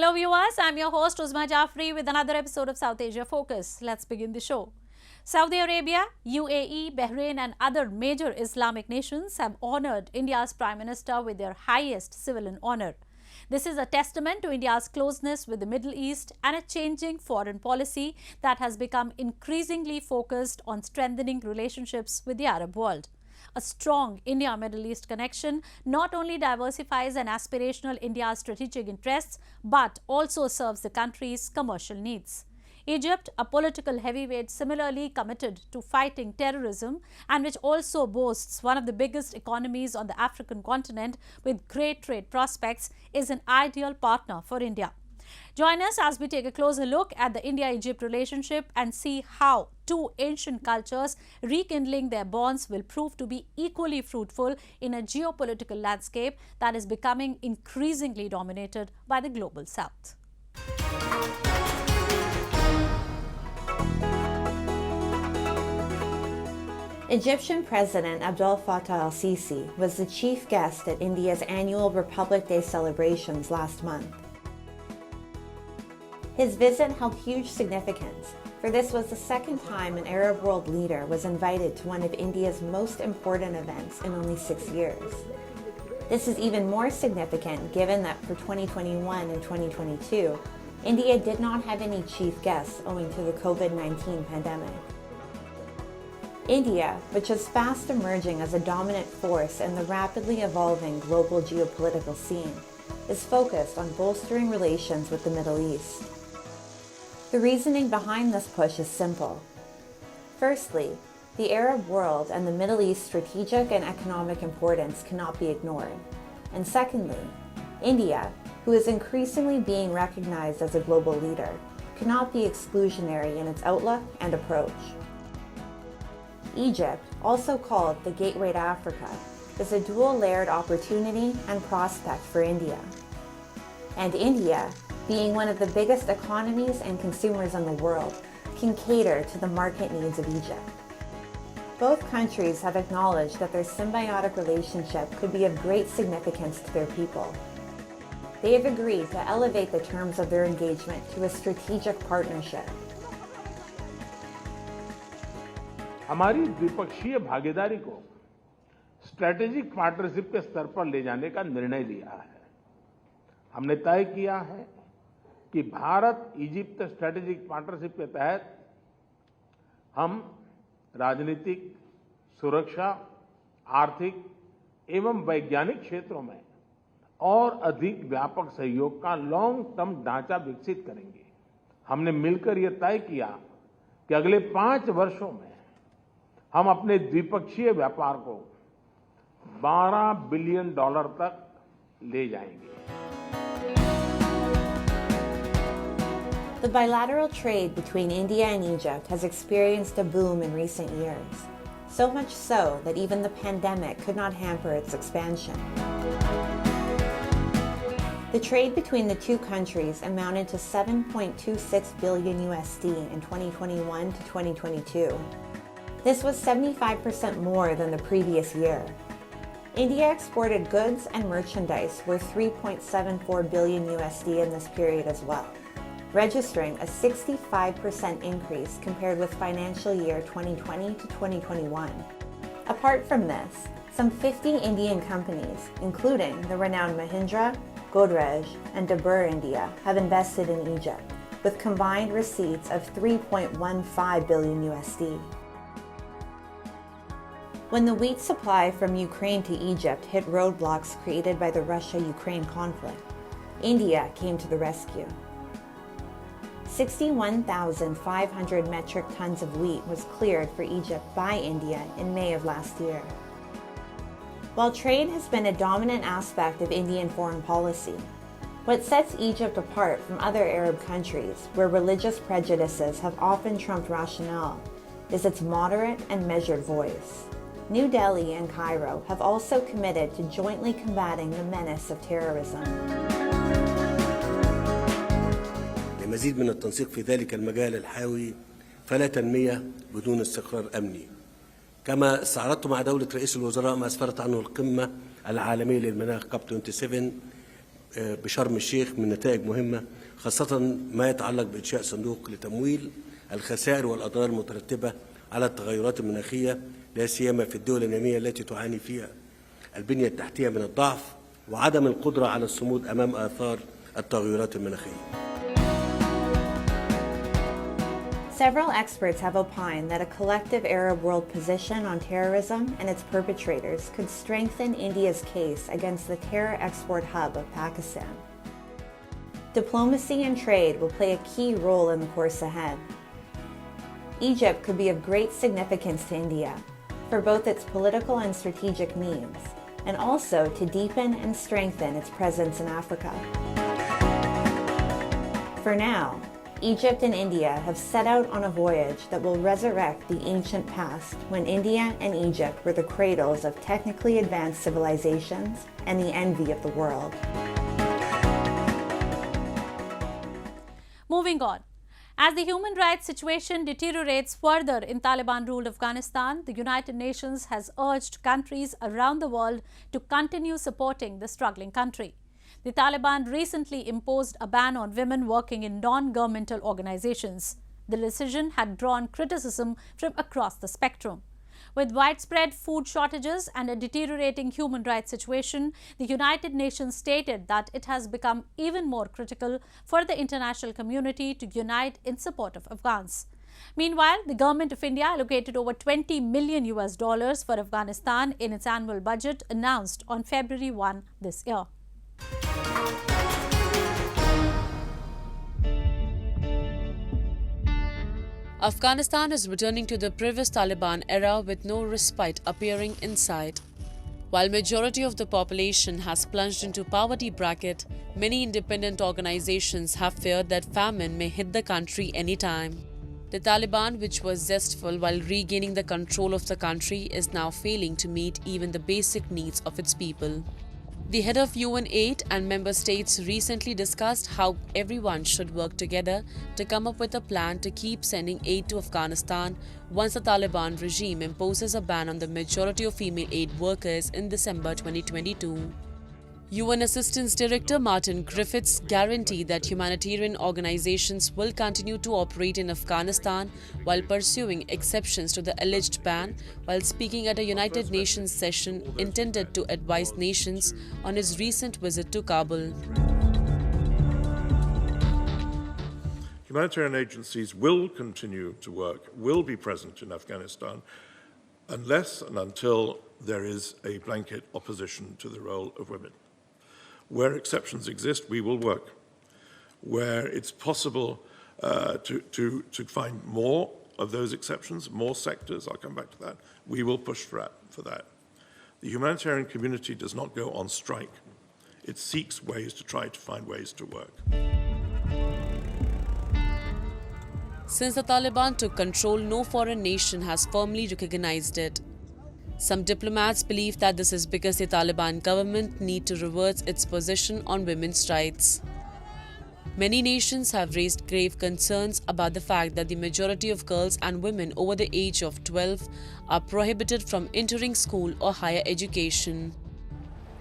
Hello viewers, I'm your host Uzma Jafri with another episode of South Asia Focus. Let's begin the show. Saudi Arabia, UAE, Bahrain and other major Islamic nations have honored India's Prime Minister with their highest civilian honor. This is a testament to India's closeness with the Middle East and a changing foreign policy that has become increasingly focused on strengthening relationships with the Arab world. A strong India-Middle East connection not only diversifies an aspirational India's strategic interests, but also serves the country's commercial needs. Egypt, a political heavyweight similarly committed to fighting terrorism and which also boasts one of the biggest economies on the African continent with great trade prospects, is an ideal partner for India. Join us as we take a closer look at the India-Egypt relationship and see how two ancient cultures rekindling their bonds will prove to be equally fruitful in a geopolitical landscape that is becoming increasingly dominated by the global south. Egyptian President Abdel Fattah al-Sisi was the chief guest at India's annual Republic Day celebrations last month. His visit held huge significance, for this was the second time an Arab world leader was invited to one of India's most important events in only 6 years. This is even more significant given that for 2021 and 2022, India did not have any chief guests owing to the COVID-19 pandemic. India, which is fast emerging as a dominant force in the rapidly evolving global geopolitical scene, is focused on bolstering relations with the Middle East. The reasoning behind this push is simple. Firstly, the Arab world and the Middle East's strategic and economic importance cannot be ignored. And secondly, India, who is increasingly being recognized as a global leader, cannot be exclusionary in its outlook and approach. Egypt, also called the Gateway to Africa, is a dual-layered opportunity and prospect for India. And India, being one of the biggest economies and consumers in the world, can cater to the market needs of Egypt. Both countries have acknowledged that their symbiotic relationship could be of great significance to their people. They have agreed to elevate the terms of their engagement to a strategic partnership. हमारी द्विपक्षीय भागीदारी को strategic partnership के स्तर पर ले जाने का निर्णय लिया है। हमने तय किया है कि भारत इजिप्ट स्ट्रैटेजिक पार्टनरशिप के तहत हम राजनीतिक, सुरक्षा, आर्थिक एवं वैज्ञानिक क्षेत्रों में और अधिक व्यापक सहयोग का लॉन्ग टर्म ढांचा विकसित करेंगे। हमने मिलकर यह तय किया कि अगले 5 वर्षों में हम अपने द्विपक्षीय व्यापार को $12 बिलियन तक ले जाएंगे। The bilateral trade between India and Egypt has experienced a boom in recent years, so much so that even the pandemic could not hamper its expansion. The trade between the two countries amounted to $7.26 billion in 2021 to 2022. This was 75% more than the previous year. India exported goods and merchandise worth $3.74 billion in this period as well, registering a 65% increase compared with financial year 2020 to 2021. Apart from this, some 50 Indian companies, including the renowned Mahindra, Godrej, and Dabur India, have invested in Egypt, with combined receipts of $3.15 billion. When the wheat supply from Ukraine to Egypt hit roadblocks created by the Russia-Ukraine conflict, India came to the rescue. 61,500 metric tons of wheat was cleared for Egypt by India in May of last year. While trade has been a dominant aspect of Indian foreign policy, what sets Egypt apart from other Arab countries where religious prejudices have often trumped rationale is its moderate and measured voice. New Delhi and Cairo have also committed to jointly combating the menace of terrorism. لمزيد من التنسيق في ذلك المجال الحيوي فلا تنمية بدون استقرار أمني. كما استعرضت مع دولة رئيس الوزراء ما أسفرت عنه القمة العالمية للمناخ COP27 بشرم الشيخ من نتائج مهمة، خاصة ما يتعلق بإنشاء صندوق لتمويل الخسائر والأضرار المترتبة على التغيرات المناخية، لا سيما في الدول النامية التي تعاني فيها البنية التحتية من الضعف وعدم القدرة على الصمود أمام آثار التغيرات المناخية. Several experts have opined that a collective Arab world position on terrorism and its perpetrators could strengthen India's case against the terror export hub of Pakistan. Diplomacy and trade will play a key role in the course ahead. Egypt could be of great significance to India for both its political and strategic needs, and also to deepen and strengthen its presence in Africa. For now, Egypt and India have set out on a voyage that will resurrect the ancient past when India and Egypt were the cradles of technically advanced civilizations and the envy of the world. Moving on. As the human rights situation deteriorates further in Taliban-ruled Afghanistan, the United Nations has urged countries around the world to continue supporting the struggling country. The Taliban recently imposed a ban on women working in non-governmental organizations. The decision had drawn criticism from across the spectrum. With widespread food shortages and a deteriorating human rights situation, the United Nations stated that it has become even more critical for the international community to unite in support of Afghans. Meanwhile, the government of India allocated over $20 million for Afghanistan in its annual budget announced on February 1 this year. Afghanistan is returning to the previous Taliban era with no respite appearing in sight. While majority of the population has plunged into poverty bracket, many independent organizations have feared that famine may hit the country anytime. The Taliban, which was zestful while regaining the control of the country, is now failing to meet even the basic needs of its people. The head of UN-8 and member states recently discussed how everyone should work together to come up with a plan to keep sending aid to Afghanistan once the Taliban regime imposes a ban on the majority of female aid workers in December 2022. UN Assistance Director Martin Griffiths guaranteed that humanitarian organizations will continue to operate in Afghanistan while pursuing exceptions to the alleged ban, while speaking at a United Nations session intended to advise nations on his recent visit to Kabul. Humanitarian agencies will continue to work, will be present in Afghanistan, unless and until there is a blanket opposition to the role of women. Where exceptions exist, we will work. Where it's possible to find more of those exceptions, more sectors, I'll come back to that, we will push for that. The humanitarian community does not go on strike. It seeks ways to try to find ways to work. Since the Taliban took control, no foreign nation has firmly recognized it. Some diplomats believe that this is because the Taliban government need to reverse its position on women's rights. Many nations have raised grave concerns about the fact that the majority of girls and women over the age of 12 are prohibited from entering school or higher education.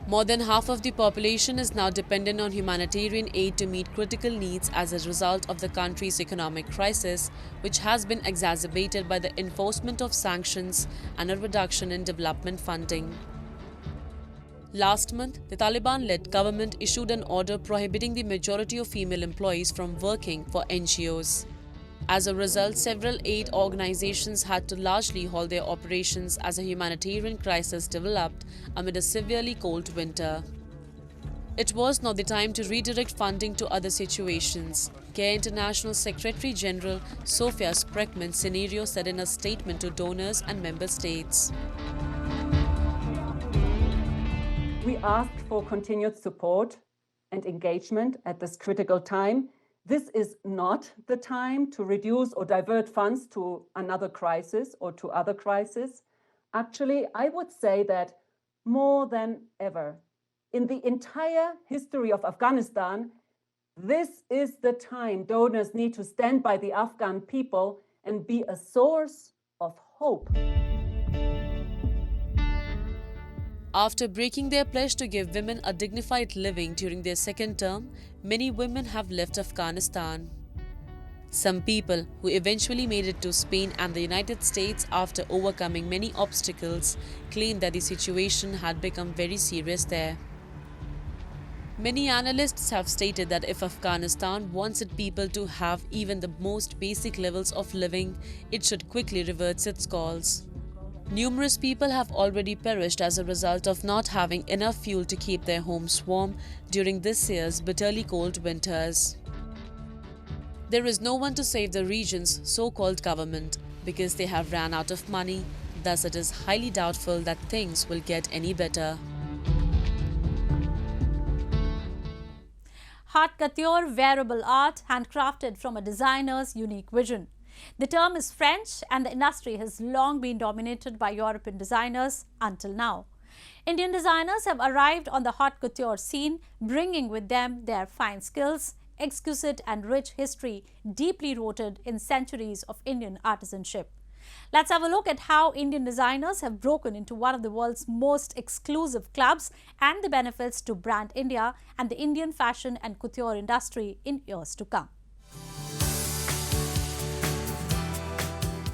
More than half of the population is now dependent on humanitarian aid to meet critical needs as a result of the country's economic crisis, which has been exacerbated by the enforcement of sanctions and a reduction in development funding. Last month, the Taliban-led government issued an order prohibiting the majority of female employees from working for NGOs. As a result, several aid organizations had to largely halt their operations as a humanitarian crisis developed amid a severely cold winter. It was now the time to redirect funding to other situations, CARE International Secretary General Sofia Spreckmann-Senerio said in a statement to donors and member states. We asked for continued support and engagement at this critical time. This is not the time to reduce or divert funds to another crisis or to other crises. Actually, I would say that more than ever, in the entire history of Afghanistan, this is the time donors need to stand by the Afghan people and be a source of hope. After breaking their pledge to give women a dignified living during their second term, many women have left Afghanistan. Some people who eventually made it to Spain and the United States after overcoming many obstacles claim that the situation had become very serious there. Many analysts have stated that if Afghanistan wants its people to have even the most basic levels of living, it should quickly reverse its course. Numerous people have already perished as a result of not having enough fuel to keep their homes warm during this year's bitterly cold winters. There is no one to save the region's so-called government because they have ran out of money, thus it is highly doubtful that things will get any better. Haute couture wearable art handcrafted from a designer's unique vision. The term is French and the industry has long been dominated by European designers until now. Indian designers have arrived on the haute couture scene, bringing with them their fine skills, exquisite and rich history deeply rooted in centuries of Indian artisanship. Let's have a look at how Indian designers have broken into one of the world's most exclusive clubs and the benefits to brand India and the Indian fashion and couture industry in years to come.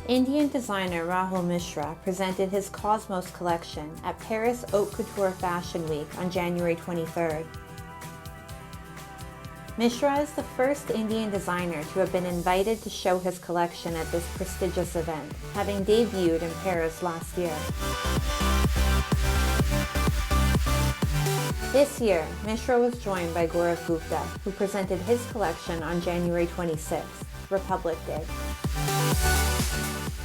Indian designer Rahul Mishra presented his Cosmos collection at Paris Haute Couture Fashion Week on January 23rd. Mishra is the first Indian designer to have been invited to show his collection at this prestigious event, having debuted in Paris last year. This year, Mishra was joined by Gaurav Gupta, who presented his collection on January 26th, Republic Day.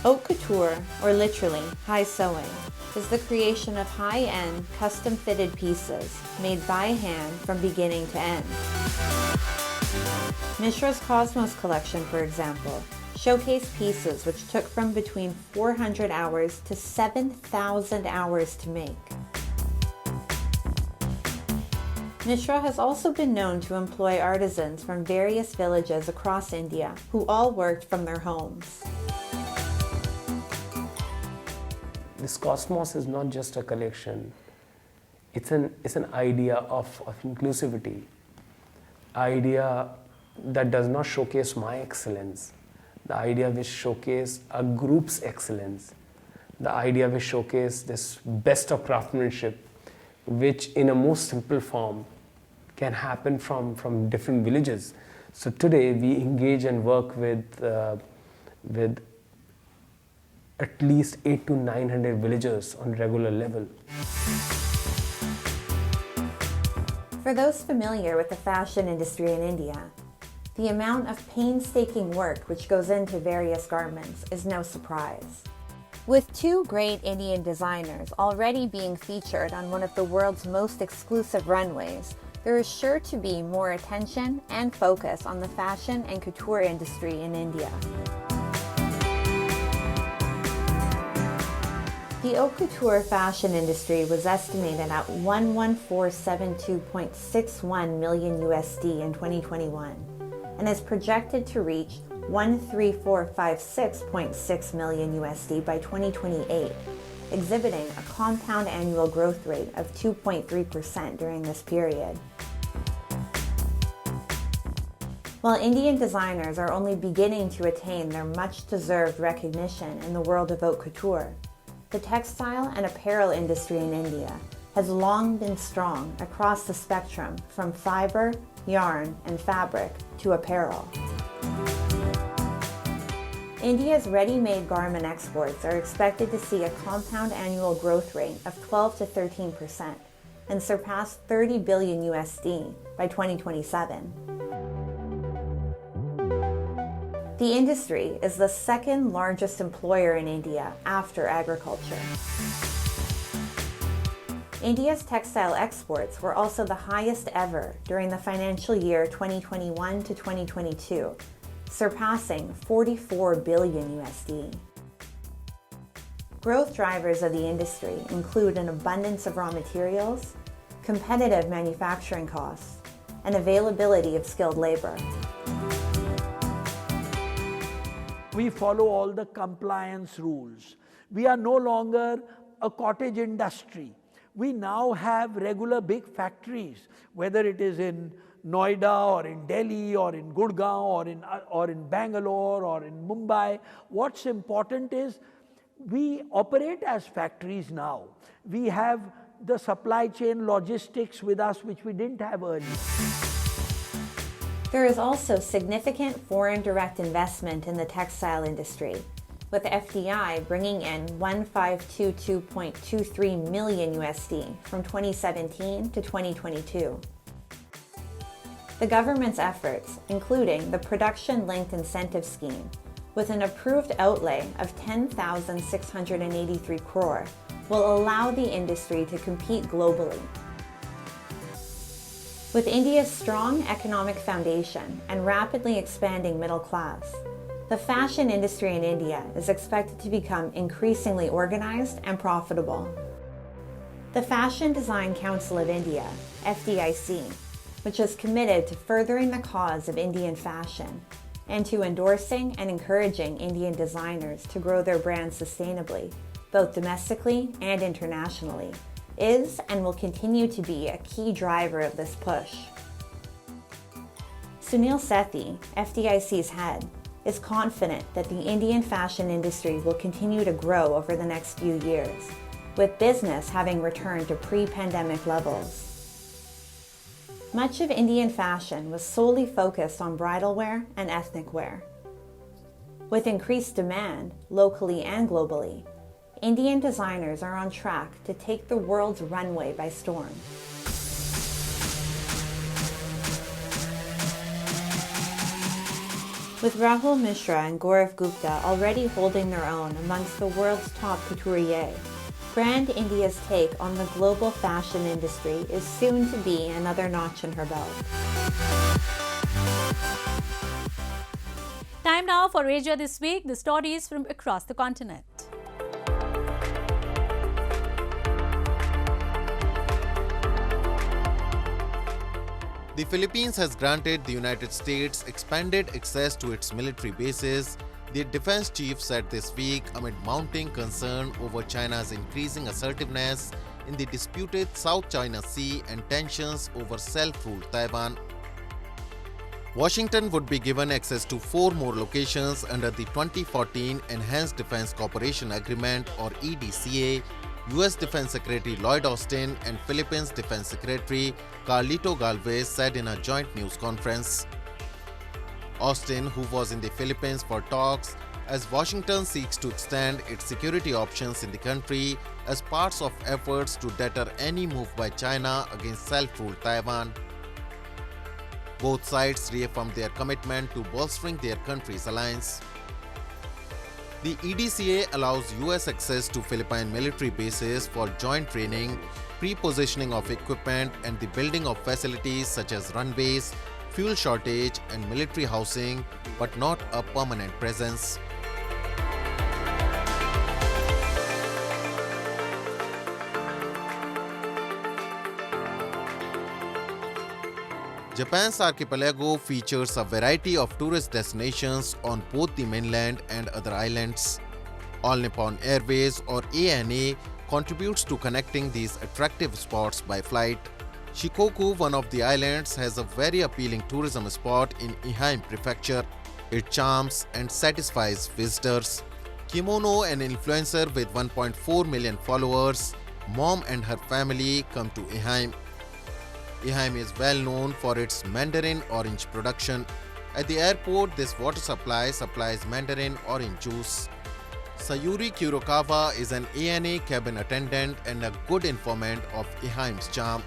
Haute couture, or literally high sewing, is the creation of high-end, custom-fitted pieces made by hand from beginning to end. Mishra's Cosmos collection, for example, showcased pieces which took from between 400 hours to 7,000 hours to make. Mishra has also been known to employ artisans from various villages across India who all worked from their homes. This Cosmos is not just a collection, it's an idea of inclusivity, idea that does not showcase my excellence, the idea which showcase a group's excellence, the idea which showcase this best of craftsmanship, which in a most simple form can happen from different villages. So today we engage and work with at least 800 to 900 villagers on regular level. For those familiar with the fashion industry in India, the amount of painstaking work which goes into various garments is no surprise. With two great Indian designers already being featured on one of the world's most exclusive runways, there is sure to be more attention and focus on the fashion and couture industry in India. The haute couture fashion industry was estimated at 11472.61 million USD in 2021 and is projected to reach 13456.6 million USD by 2028, exhibiting a compound annual growth rate of 2.3% during this period. While Indian designers are only beginning to attain their much-deserved recognition in the world of haute couture, the textile and apparel industry in India has long been strong across the spectrum from fiber, yarn, and fabric to apparel. India's ready-made garment exports are expected to see a compound annual growth rate of 12 to 13% and surpass 30 billion USD by 2027. The industry is the second largest employer in India after agriculture. India's textile exports were also the highest ever during the financial year 2021 to 2022, surpassing 44 billion USD. Growth drivers of the industry include an abundance of raw materials, competitive manufacturing costs, and availability of skilled labor. We follow all the compliance rules. We are no longer a cottage industry. we now have regular big factories, whether it is in Noida or in Delhi or in Gurgaon or in Bangalore or in Mumbai. What's important is we operate as factories now. We have the supply chain logistics with us, which we didn't have earlier. There is also significant foreign direct investment in the textile industry, with FDI bringing in 1522.23 million USD from 2017 to 2022. The government's efforts, including the Production-Linked Incentive Scheme, with an approved outlay of 10,683 crore, will allow the industry to compete globally. With India's strong economic foundation and rapidly expanding middle class, the fashion industry in India is expected to become increasingly organized and profitable. The Fashion Design Council of India, FDIC, which is committed to furthering the cause of Indian fashion and to endorsing and encouraging Indian designers to grow their brands sustainably, both domestically and internationally, is and will continue to be a key driver of this push. Sunil Sethi, FDIC's head, is confident that the Indian fashion industry will continue to grow over the next few years, with business having returned to pre-pandemic levels. Much of Indian fashion was solely focused on bridal wear and ethnic wear. With increased demand, locally and globally, Indian designers are on track to take the world's runway by storm. With Rahul Mishra and Gaurav Gupta already holding their own amongst the world's top couturiers, Brand India's take on the global fashion industry is soon to be another notch in her belt. Time now for Asia This Week, the stories from across the continent. The Philippines has granted the United States expanded access to its military bases, the defense chief said this week amid mounting concern over China's increasing assertiveness in the disputed South China Sea and tensions over self-ruled Taiwan. Washington would be given access to 4 more locations under the 2014 Enhanced Defense Cooperation Agreement or EDCA, US Defense Secretary Lloyd Austin and Philippines Defense Secretary Carlito Galvez said in a joint news conference. Austin, who was in the Philippines for talks as Washington seeks to extend its security options in the country as parts of efforts to deter any move by China against self-ruled Taiwan. Both sides reaffirmed their commitment to bolstering their country's alliance. The EDCA allows US access to Philippine military bases for joint training, pre-positioning of equipment and the building of facilities such as runways, fuel shortage and military housing, but not a permanent presence. Japan's archipelago features a variety of tourist destinations on both the mainland and other islands. All Nippon Airways or ANA contributes to connecting these attractive spots by flight. Shikoku, one of the islands, has a very appealing tourism spot in Ehime Prefecture. It charms and satisfies visitors. Kimono, an influencer with 1.4 million followers, mom and her family come to Ehime. Ehime is well known for its mandarin orange production. At the airport, this water supply supplies mandarin orange juice. Sayuri Kurokawa is an ANA cabin attendant and a good informant of Ehime's charm.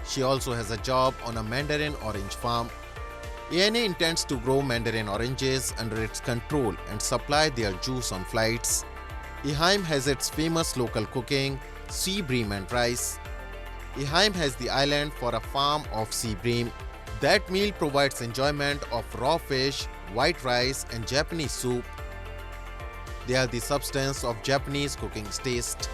She also has a job on a mandarin orange farm. ANA intends to grow mandarin oranges under its control and supply their juice on flights. Ehime has its famous local cooking, sea bream and rice. Ehime has the island for a farm of sea bream. That meal provides enjoyment of raw fish, white rice and Japanese soup. They are the substance of Japanese cooking's taste.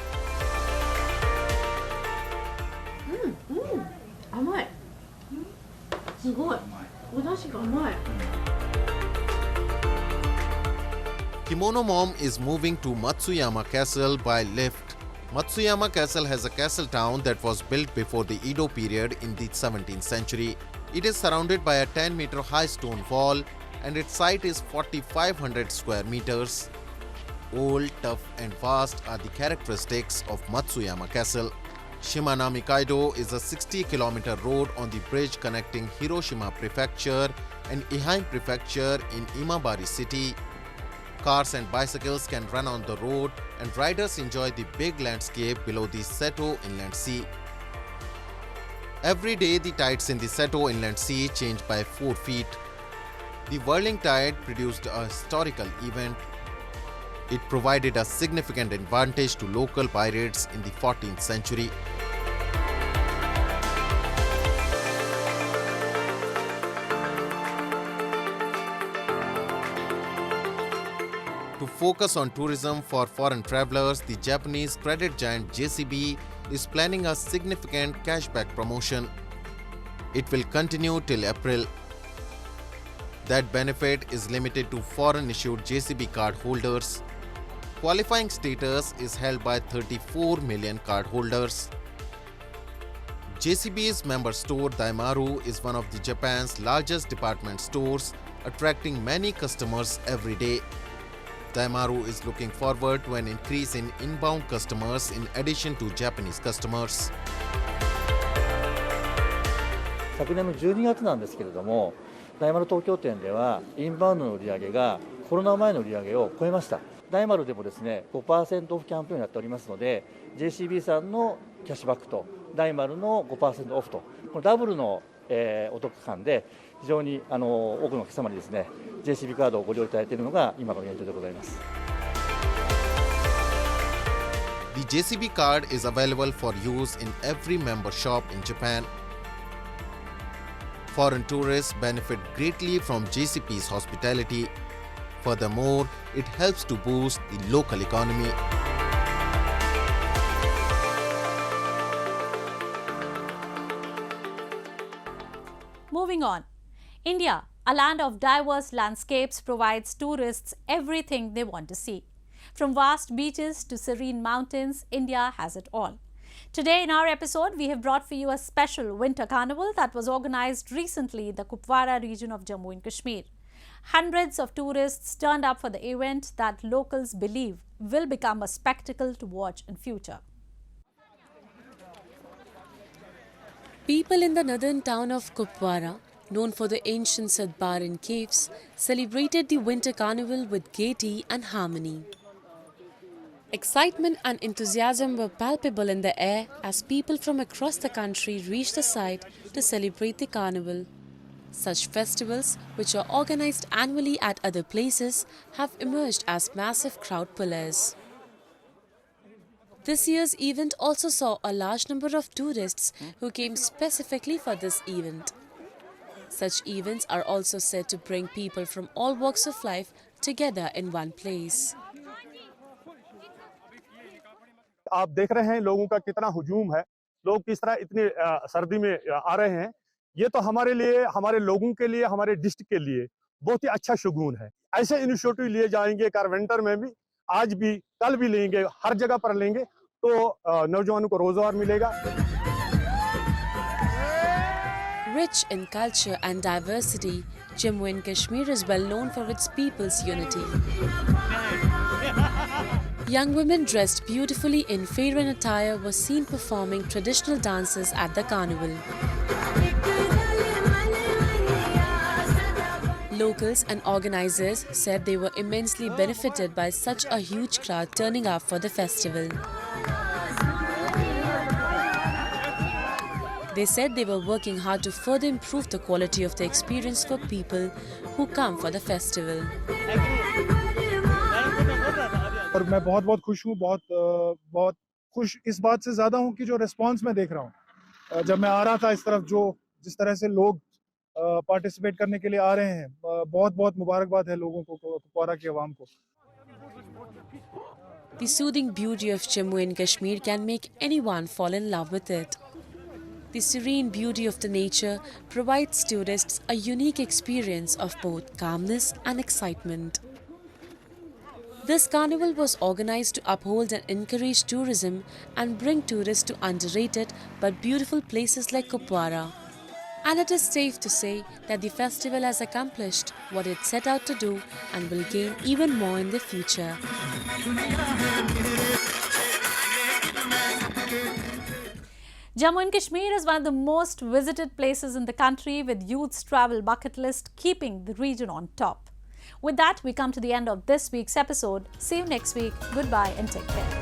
Kimono Mom is moving to Matsuyama Castle by lift. Matsuyama Castle has a castle town that was built before the Edo period in the 17th century. It is surrounded by a 10-meter high stone wall and its site is 4,500 square meters. Old, tough and vast are the characteristics of Matsuyama Castle. Shimanami Kaido is a 60-kilometer road on the bridge connecting Hiroshima Prefecture and Ehime Prefecture in Imabari City. Cars and bicycles can run on the road and riders enjoy the big landscape below the Seto Inland Sea. Every day the tides in the Seto Inland Sea change by 4 feet. The whirling tide produced a historical event. It provided a significant advantage to local pirates in the 14th century. To focus on tourism for foreign travelers, the Japanese credit giant JCB is planning a significant cashback promotion. It will continue till April. That benefit is limited to foreign-issued JCB card holders. Qualifying status is held by 34 million card holders. JCB's member store Daimaru is one of the Japan's largest department stores, attracting many customers every day. Daimaru is looking forward to an increase in inbound customers in addition to Japanese customers. 昨年の12月なんですけれども、大丸東京店ではインバウンドの売り上げがコロナ前の売り上げを超えました。大丸でもですね、5% オフキャンペーンをやっておりますので、JCB さんのキャッシュバックと大丸の 5% オフと、このダブルの、お得感で非常に多くのお客様にですね、JCB カードをご利用いただいているのが今の現状でございます。The JCB card is available for use in every member shop in Japan. Foreign tourists benefit greatly from JCB's hospitality. Furthermore, it helps to boost the local economy. Moving on. India, a land of diverse landscapes, provides tourists everything they want to see. From vast beaches to serene mountains, India has it all. Today in our episode, we have brought for you a special winter carnival that was organized recently in the Kupwara region of Jammu and Kashmir. Hundreds of tourists turned up for the event that locals believe will become a spectacle to watch in future. People in the northern town of Kupwara, known for the ancient Sadbaran caves, celebrated the winter carnival with gaiety and harmony. Excitement and enthusiasm were palpable in the air as people from across the country reached the site to celebrate the carnival. Such festivals, which are organized annually at other places, have emerged as massive crowd pullers. This year's event also saw a large number of tourists who came specifically for this event. Such events are also said to bring people from all walks of life together in one place. आप देख रहे हैं लोगों का कितना हुजूम है, लोग किस तरह इतनी सर्दी में आ रहे हैं। ये तो हमारे लिए, हमारे लोगों के लिए, हमारे डिस्ट्रिक्ट के लिए बहुत ही अच्छा शुगून है। ऐसे इनिशिएटिव लिए जाएंगे कारवेंटर में भी, आज भी, कल भी लेंगे, हर जगह पर लेंगे तो नौजवानों को रोजगार मिलेगा। Rich in culture and diversity, Jammu and Kashmir is well known for its people's unity. Young women dressed beautifully in fair attire were seen performing traditional dances at the carnival. Locals and organizers said they were immensely benefited by such a huge crowd turning up for the festival. They said they were working hard to further improve the quality of the experience for people who come for the festival. और मैं बहुत खुश हूँ, बहुत खुश इस बात से ज़्यादा हूँ कि जो रिस्पांस मैं देख रहा हूँ। जब मैं आ रहा था इस तरफ, जिस तरह से लोग पार्टिसिपेट करने के लिए आ रहे हैं, बहुत मुबारकबाद है लोगों को, कुपवारा की आवाम को। The soothing beauty of Jammu and Kashmir can make anyone fall in love with it. The serene beauty of the nature provides tourists a unique experience of both calmness and excitement. This carnival was organized to uphold and encourage tourism and bring tourists to underrated but beautiful places like Kupwara. And it is safe to say that the festival has accomplished what it set out to do and will gain even more in the future. Jammu and Kashmir is one of the most visited places in the country, with youth's travel bucket list keeping the region on top. With that, we come to the end of this week's episode. See you next week. Goodbye and take care.